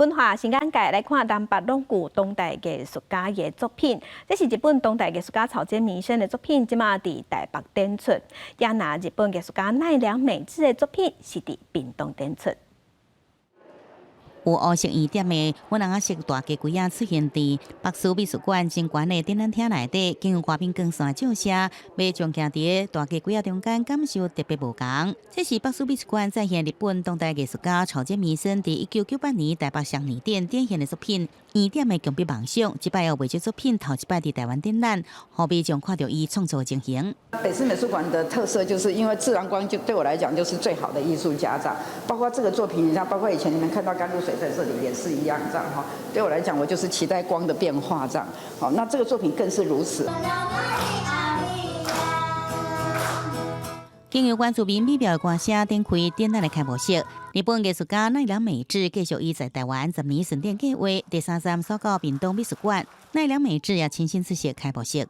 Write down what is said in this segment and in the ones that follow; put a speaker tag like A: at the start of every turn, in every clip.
A: 文化新眼界来看南北拢具当代艺术家嘅作品，这是日本当代艺术家草间弥生嘅作品，即马伫台北展出。也拿日本艺术家奈良美智嘅作品是伫屏东展出。
B: 有乌色圆点的粉红色大鸡龟仔出现伫北师美术馆真悬的展览厅内底，经由外面光线照射，要将徛伫大鸡龟仔中间感受特别无同。这是北师美术馆再现日本当代艺术家草间弥生伫1998年台北双年展展现的作品。圆点的强笔梦想，即摆要为这作品头一摆伫台湾展览，何必将看到伊创作的情形。
C: 北师美术馆的特色就是因为自然光，就对我来讲就是最好的艺术家这样。包括这个作品，你像包括以前你们看到甘露水在这里也是一样这样哈。对我来讲，我就是期待光的变化这样。好，那这个作品更是如此。
B: 经由原住民美妙的歌声展开展览的开幕式，日本艺术家奈良美智继续伊在台湾10年巡展计划第3站所到屏东美术館，奈良美智也親身出席開幕式。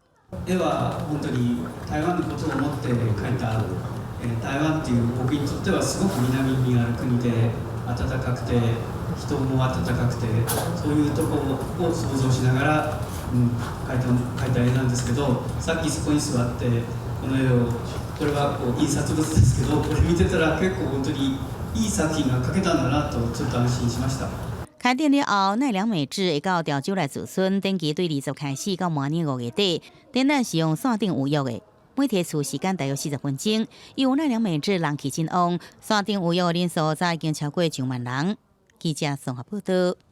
D: 絵は本当に台湾のことを思って描いた、台湾っていう僕にとってはすごく南にある国で暖かくて人も暖かくてそういうところを想像しながら、描いた絵なんですけど、さっきそこに座ってこの絵を これはこう印刷物ですけど、これ見てたら結構本当にいい作品が描けたんだなとちょっと安心しました。
B: 开展了后，奈良美智会到潮州来驻村，展期对20开始到明年5月底。展览是用线顶有约的，每题次时间大约40分钟。由奈良美智人气真旺，线顶有约的人数早已经超过1万人。记者综合报道。